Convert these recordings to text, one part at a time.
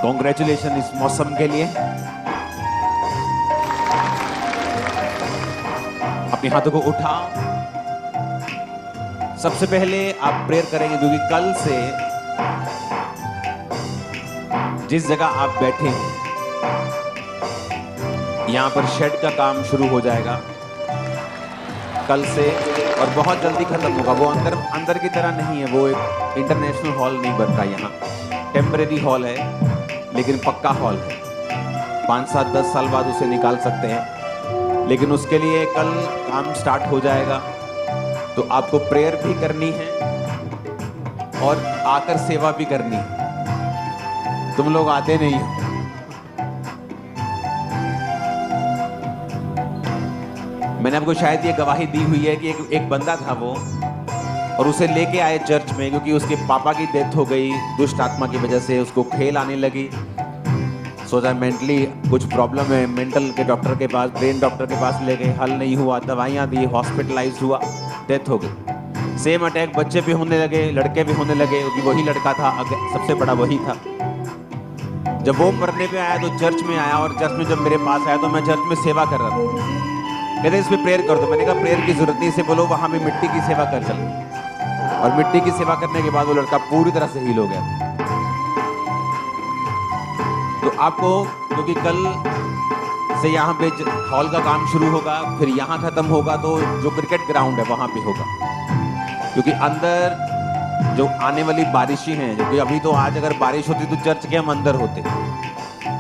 Congratulation इस मौसम के लिए। अपने हाथों को उठाओ। सबसे पहले आप प्रेयर करेंगे क्योंकि कल से जिस जगह आप बैठे हैं यहां पर शेड का काम शुरू हो जाएगा कल से, और बहुत जल्दी खत्म होगा। वो अंदर की तरह नहीं है, वो एक इंटरनेशनल हॉल नहीं बनता, यहाँ टेम्परेरी हॉल है लेकिन पक्का हॉल है। 5, 7, 10 साल बाद उसे निकाल सकते हैं, लेकिन उसके लिए कल काम स्टार्ट हो जाएगा। तो आपको प्रेयर भी करनी है और आकर सेवा भी करनी है। तुम लोग आते नहीं हो। मैंने आपको शायद ये गवाही दी हुई है कि एक बंदा था वो, और उसे लेके आए चर्च में क्योंकि उसके पापा की डेथ हो गई दुष्ट आत्मा की वजह से। उसको खेल आने लगी, सोचा मेंटली कुछ प्रॉब्लम है। मेंटल के डॉक्टर के पास, ब्रेन डॉक्टर के पास ले गए, हल नहीं हुआ, दवाइयाँ दी, हॉस्पिटलाइज हुआ, डेथ हो गई। सेम अटैक बच्चे भी होने लगे, लड़के भी होने लगे, क्योंकि वही लड़का था, सबसे बड़ा वही था। जब वो मरने पे आया तो चर्च में आया, और चर्च में जब मेरे पास आया तो मैं चर्च में सेवा कर रहा था। कहते इस पे प्रेयर कर दो। मैंने कहा प्रेयर की जरूरत नहीं, से बोलो वहां पे मिट्टी की सेवा कर चल। और मिट्टी की सेवा करने के बाद वो लड़का पूरी तरह से हील हो गया। तो आपको, क्योंकि कल से यहाँ पे हॉल का काम शुरू होगा, फिर यहाँ खत्म होगा, तो जो क्रिकेट ग्राउंड है वहां पे होगा। क्योंकि अंदर जो आने वाली बारिशें हैं, क्योंकि अभी तो आज अगर बारिश होती तो चर्च के हम अंदर होते,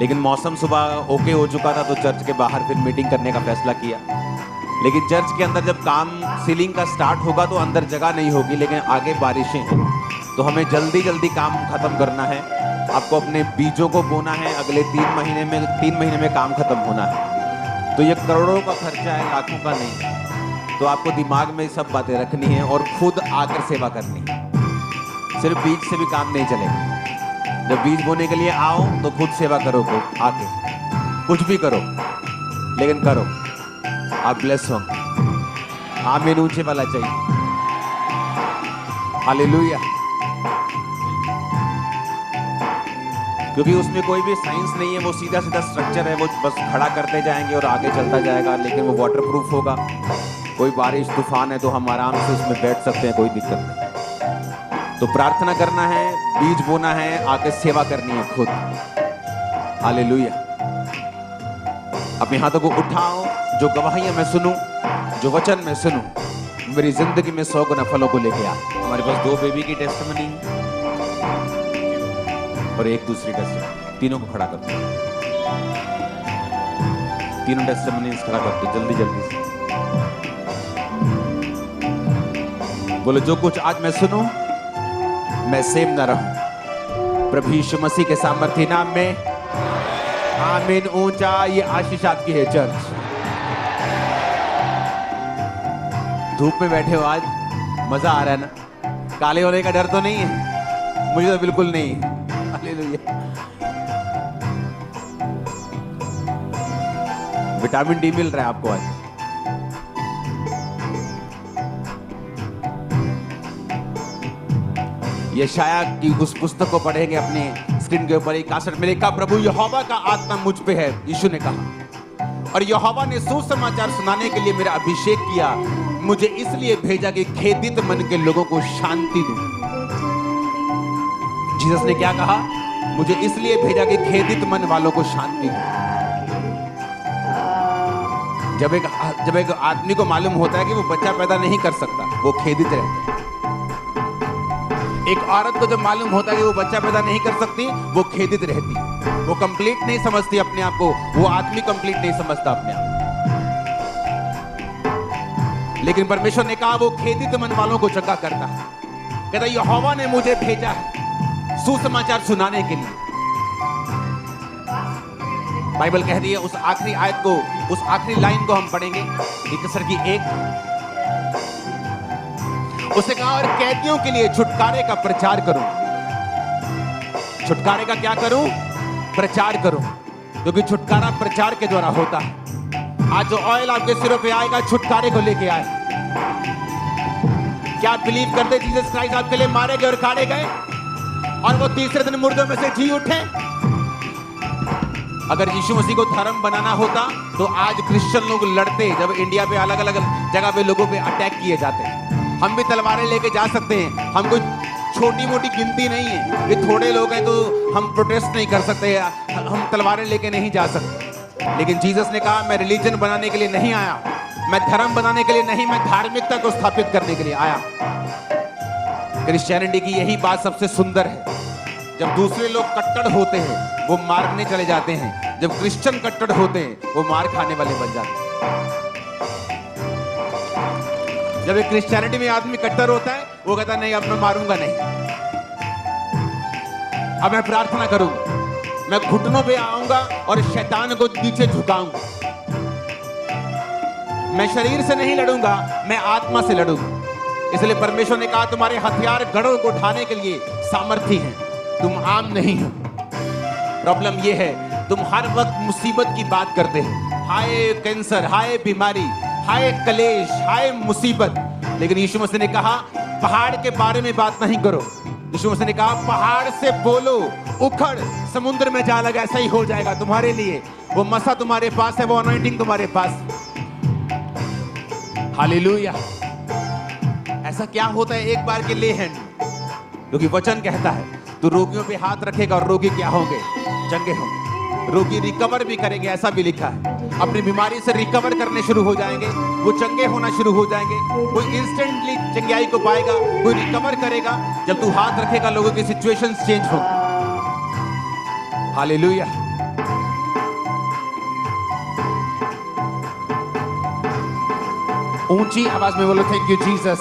लेकिन मौसम सुबह ओके हो चुका था तो चर्च के बाहर फिर मीटिंग करने का फैसला किया। लेकिन चर्च के अंदर जब काम सीलिंग का स्टार्ट होगा तो अंदर जगह नहीं होगी, लेकिन आगे बारिशें हैं, तो हमें जल्दी जल्दी काम खत्म करना है। आपको अपने बीजों को बोना है, अगले 3 महीने में काम खत्म होना है। तो ये करोड़ों का खर्चा है, लाखों का नहीं। तो आपको दिमाग में सब बातें रखनी है और खुद आकर सेवा करनी है। सिर्फ बीज से भी काम नहीं चलेगा। जब बीज बोने के लिए आओ तो खुद सेवा करो, आके कुछ भी करो, लेकिन करो, आप ब्लेस हो। आमीन ऊंचे वाला चाहिए। हालेलुया। क्योंकि उसमें कोई भी साइंस नहीं है, वो सीधा सीधा स्ट्रक्चर है, वो बस खड़ा करते जाएंगे और आगे चलता जाएगा। लेकिन वो वाटरप्रूफ होगा, कोई बारिश तूफान है तो हम आराम से उसमें बैठ सकते हैं, कोई दिक्कत नहीं। तो प्रार्थना करना है, बीज बोना है, आके सेवा करनी है खुद। हालेलुया। अपने हाथों को उठाओ। जो गवाहियां मैं सुनूं, जो वचन मैं सुनूं, मेरी जिंदगी में 100 गुना फलों को लेके आ। हमारे पास 2 बेबी की टेस्टिमनी और एक दूसरी टेस्टिमनी, तीनों को खड़ा कर दो। तीनों टेस्टिमनीज खड़ा कर दो जल्दी जल्दी से। बोलो जो कुछ आज मैं सुनूं मैं सेम न रहूं, प्रभु यीशु मसीह के सामर्थ्य नाम में। आमीन। ऊंचा ये आशीष आपकी है चर्च। धूप में बैठे हो आज, मजा आ रहा है ना? काले होने का डर तो नहीं है? मुझे तो बिल्कुल नहीं है। हालेलुया। विटामिन डी मिल रहा है आपको आज। यशाया की उस पुस्तक को पढ़ेंगे अपने स्क्रीन के ऊपर। एक कासट में लिखा, प्रभु यहोवा का आत्मा मुझ पे है, यीशु ने कहा, और यहोवा ने सुसमाचार सुनाने के लिए मेरा अभिषेक किया। मुझे इसलिए भेजा कि खेदित मन के लोगों को शांति दूं। जीसस ने क्या कहा? मुझे इसलिए भेजा कि खेदित मन वालों को शांति दूं। जब एक आदमी को मालूम होता है कि वो बच्चा पैदा नहीं कर सकता, वो खेदित रहता है। एक औरत को जब मालूम होता है कि वो बच्चा पैदा नहीं कर सकती, वो खेदित रहती, वो कंप्लीट नहीं समझती अपने आप को, वो आदमी कंप्लीट नहीं समझता अपने आप। लेकिन परमेश्वर ने कहा वो खेदित मन वालों को चंगा करता है। कहता यहोवा ने मुझे भेजा है सुसमाचार सुनाने के लिए। बाइबल कह रही है, उस आखिरी आयत को, उस आखिरी लाइन को हम पढ़ेंगे, इकसर की 1। उसने कहा और कैदियों के लिए छुटकारे का प्रचार करूं। छुटकारे का क्या करूं? प्रचार करूं, क्योंकि छुटकारा प्रचार के द्वारा होता है। आज जो ऑयल आपके सिरों पे आएगा छुटकारे को लेके आए। क्या आप बिलीव करते जीसस क्राइस्ट आपके लिए मारे गए और काटे गए और वो तीसरे दिन मुर्दों में से जी उठे? अगर यीशु मसीह को धर्म बनाना होता तो आज क्रिश्चियन लोग लड़ते, जब इंडिया पे अलग अलग जगह पे लोगों पे अटैक किए जाते। हम भी तलवारें लेके जा सकते हैं, हम कोई छोटी मोटी गिनती नहीं है, ये थोड़े लोग हैं तो हम प्रोटेस्ट नहीं कर सकते, हम तलवारें लेके नहीं जा सकते। लेकिन जीसस ने कहा मैं रिलीजन बनाने के लिए नहीं आया, मैं धर्म बनाने के लिए नहीं, मैं धार्मिकता को स्थापित करने के लिए आया। क्रिश्चियनिटी की यही बात सबसे सुंदर है। जब दूसरे लोग कट्टर होते हैं वो मारने चले जाते हैं, जब क्रिश्चियन कट्टर होते हैं वो मार खाने वाले बन जाते हैं। जब एक क्रिश्चियनिटी में आदमी कट्टर होता है वो कहता है नहीं अब मैं मारूंगा नहीं, अब मैं प्रार्थना करूंगा, मैं घुटनों पे आऊंगा और शैतान को नीचे झुकाऊंगा। मैं शरीर से नहीं लड़ूंगा, मैं आत्मा से लड़ूंगा। इसलिए परमेश्वर ने कहा तुम्हारे हथियार गढ़ों को उठाने के लिए सामर्थ्य हैं, तुम आम नहीं हो। प्रॉब्लम यह है तुम हर वक्त मुसीबत की बात करते हो, हाय कैंसर, हाय बीमारी, हाय कलेश, हाय मुसीबत। लेकिन यीशु मसीह ने कहा पहाड़ के बारे में बात नहीं करो। यीशु मसीह ने कहा पहाड़ से बोलो उखड़ समुद्र में जा लगा, ऐसा ही हो जाएगा तुम्हारे लिए। वो मसा तुम्हारे पास है, वो अनॉइंटिंग तुम्हारे पास। हालेलुया। ऐसा क्या होता है एक बार के ले हैंड, क्योंकि वचन कहता है तू रोगियों पे हाथ रखेगा और रोगी क्या होंगे? चंगे होंगे। रोगी रिकवर भी करेंगे, ऐसा भी लिखा है। अपनी बीमारी से रिकवर करने शुरू हो जाएंगे, वो चंगे होना शुरू हो जाएंगे। कोई इंस्टेंटली चंगाई को पाएगा, कोई रिकवर करेगा। जब तू हाथ रखेगा लोगों की सिचुएशंस चेंज होंगी। हालेलुया। ऊंची आवाज में बोलो थैंक यू जीसस।